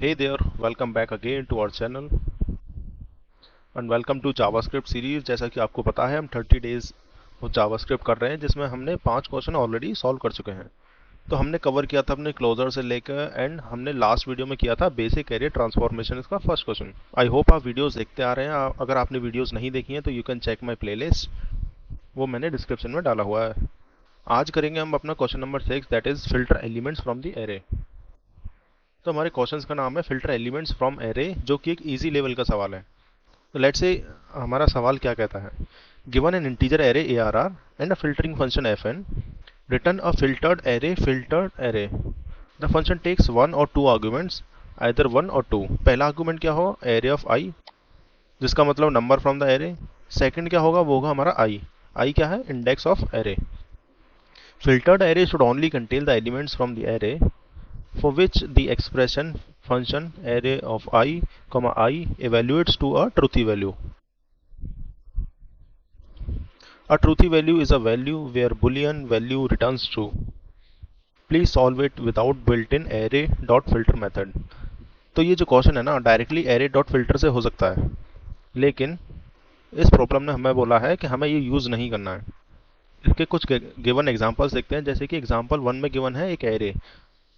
Hey there, welcome back again to our channel and welcome to JavaScript series। जैसा कि आपको पता है हम 30 डेज JavaScript कर रहे हैं जिसमें हमने 5 क्वेश्चन ऑलरेडी सॉल्व कर चुके हैं। तो हमने कवर किया था अपने क्लोजर से लेकर एंड हमने लास्ट वीडियो में किया था बेसिक एरे ट्रांसफॉर्मेशन का फर्स्ट क्वेश्चन। आई होप आप वीडियोस देखते आ रहे हैं। अगर आपने वीडियोस नहीं देखी हैं तो you can check my playlist, वो मैंने डिस्क्रिप्शन में डाला हुआ है। आज करेंगे हम अपना question number 6 that is filter elements from the array. तो हमारे क्वेश्चंस का नाम है फिल्टर एलिमेंट्स फ्रॉम एरे, जो कि एक इजी लेवल का सवाल है। तो लेट्स से हमारा सवाल क्या कहता है, given an integer array ARR and a filtering function FN, return a filtered array. The function takes one or two arguments, either one or two. पहला आर्गुमेंट क्या होगा, एरे ऑफ आई, जिसका मतलब number from the array. Second क्या होगा, वो होगा हमारा आई क्या है, index of array. Filtered array should only contain the elements from the array for which the expression function array of I, I evaluates to a truthy value. A truthy value is a value where boolean value returns true. Please solve it without built-in array dot filter method. तो ये जो question है ना directly array dot filter से हो सकता है, लेकिन इस प्रॉब्लम ने हमें बोला है कि हमें ये यूज़ नहीं करना है। इसके कुछ गिवन एग्जांपल्स देखते हैं। जैसे कि एग्जांपल 1 में गिवन है एक एरे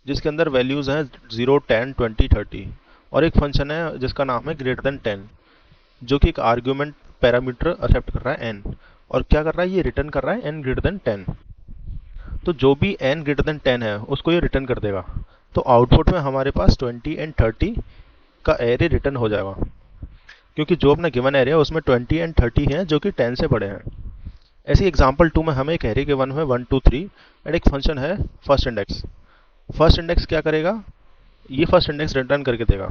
जिसके अंदर वैल्यूज हैं 0, 10, 20, 30 और एक फंक्शन है जिसका नाम है ग्रेटर देन 10, जो कि एक आर्ग्यूमेंट पैरामीटर एक्सेप्ट कर रहा है n, और क्या कर रहा है, ये रिटर्न कर रहा है n ग्रेटर देन 10। तो जो भी n ग्रेटर देन 10 है उसको ये रिटर्न कर देगा। तो आउटपुट में हमारे पास 20 एंड 30 का एरे रिटर्न हो जाएगा, क्योंकि जो अपना गिवन एरे है उसमें 20 एंड 30 हैं जो कि 10 से बड़े हैं। ऐसी एग्जाम्पल 2 में हमें एक एरे के वन है 1, 2, 3 एंड एक फंक्शन है फर्स्ट इंडेक्स। फर्स्ट इंडेक्स क्या करेगा, ये फर्स्ट इंडेक्स रिटर्न करके देगा,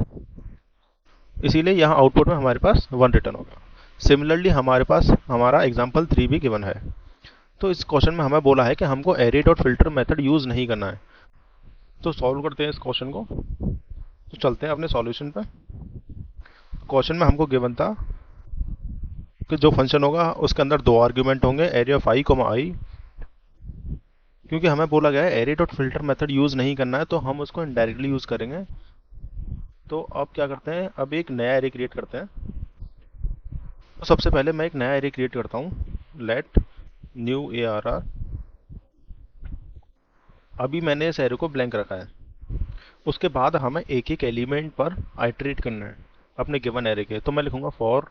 इसीलिए यहाँ आउटपुट में हमारे पास 1 रिटर्न होगा। सिमिलरली हमारे पास हमारा एग्जाम्पल 3 भी गिवन है। तो इस क्वेश्चन में हमें बोला है कि हमको array dot filter method use नहीं करना है। तो सॉल्व करते हैं इस क्वेश्चन को। तो चलते हैं अपने सॉल्यूशन पे। क्वेश्चन में हमको गिवन था कि जो फंक्शन होगा उसके अंदर दो आर्ग्यूमेंट होंगे, एरे ऑफ आई, क्योंकि हमें बोला गया है array dot filter method use नहीं करना है तो हम उसको इनडायरेक्टली यूज़ करेंगे। तो अब क्या करते हैं, अब एक नया एरे क्रिएट करते हैं। तो सबसे पहले मैं एक नया एरे क्रिएट करता हूँ, लेट न्यू ARR। अभी मैंने इस एरे को ब्लैंक रखा है। उसके बाद हमें एक एक एलिमेंट पर आइटरेट करना है अपने गिवन एरे के। तो मैं लिखूंगा for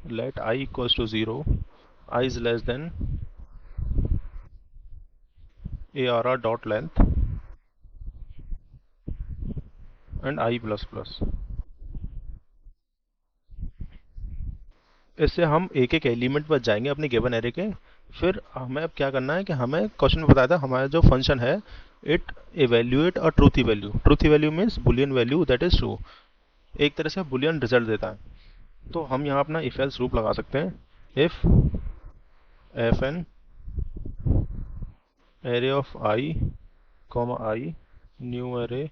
let i equals to 0, i is less than ARR dot length and i plus plus. इससे हम एक एक एलिमेंट पर जाएंगे अपने गिवन एरे के। फिर हमें अब क्या करना है कि हमें क्वेश्चन में बताया था हमारा जो फंक्शन है it evaluate a truthy value. Truthy value means Boolean value that is true, एक तरह से बुलियन रिजल्ट देता है। तो हम यहाँ अपना इफ एल्स लूप लगा सकते हैं। If fn array of i, i new array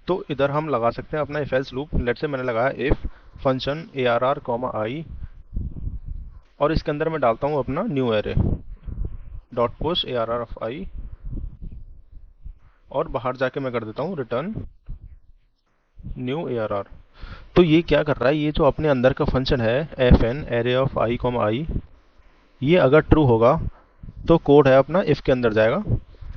तो इधर हम लगा सकते हैं अपना इफ एल्स लूप। लेट से मैंने लगाया इफ फंक्शन ARR, i और इसके अंदर मैं डालता हूँ अपना new array dot push ARR of i, और बाहर जाके मैं कर देता हूँ रिटर्न न्यू ARR। तो ये क्या कर रहा है, ये जो अपने अंदर का फंक्शन है fn array of i, i, ये अगर ट्रू होगा तो कोड है अपना इफ के अंदर जाएगा,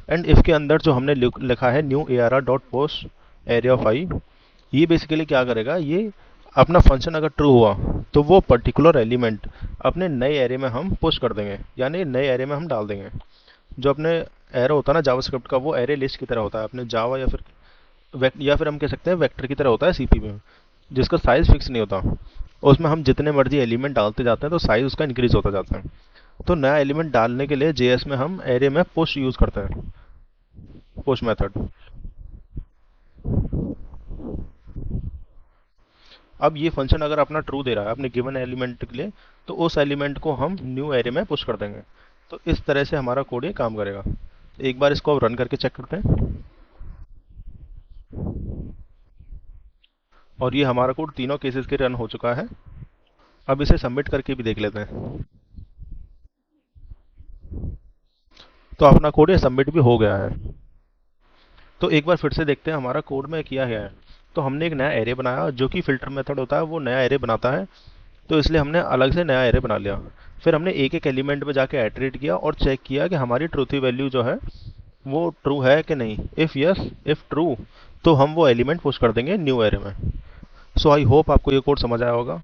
एंड इफ के अंदर जो हमने लिखा है new ARR dot post array of i, ये बेसिकली क्या करेगा, ये अपना फंक्शन अगर ट्रू हुआ तो वो पर्टिकुलर एलिमेंट अपने नए एरे में हम पुश कर देंगे, यानी नए एरे में हम डाल देंगे। जो अपने एरे होता है ना जावास्क्रिप्ट का, वो एरे लिस्ट की तरह होता है अपने जावा, या फिर हम कह सकते हैं वेक्टर की तरह होता है सीपी में, जिसका साइज फिक्स नहीं होता। उसमें हम जितने मर्जी एलिमेंट डालते जाते हैं तो साइज उसका इंक्रीज होता जाता है। तो नया एलिमेंट डालने के लिए JS में हम एरे में पुश यूज करते हैं, पुश मेथड। अब ये फंक्शन अगर अपना ट्रू दे रहा है अपने गिवन एलिमेंट के लिए, तो उस एलिमेंट को हम न्यू एरे में पुश कर देंगे। तो इस तरह से हमारा कोड ये काम करेगा। एक बार इसको अब रन करके चेक करते हैं, और ये हमारा कोड तीनों केसेस के रन हो चुका है। अब इसे सबमिट करके भी देख लेते हैं। तो अपना कोड ये सबमिट भी हो गया है। तो एक बार फिर से देखते हैं हमारा कोड में किया गया है। तो हमने एक नया एरे बनाया, जो कि फिल्टर मेथड होता है वो नया एरे बनाता है, तो इसलिए हमने अलग से नया एरे बना लिया। फिर हमने एक एक एलिमेंट में जाके एटरेट किया और चेक किया कि हमारी ट्रूथी वैल्यू जो है वो ट्रू है कि नहीं। इफ़ यस, इफ़ ट्रू, तो हम वो एलिमेंट पुश कर देंगे न्यू एरे में। सो आई होप आपको ये कोड समझ आया होगा।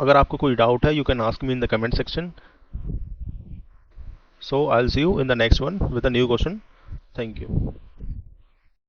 अगर आपको कोई डाउट है, you can ask me in the comment section. So I will see you in the next one with a new question. Thank you.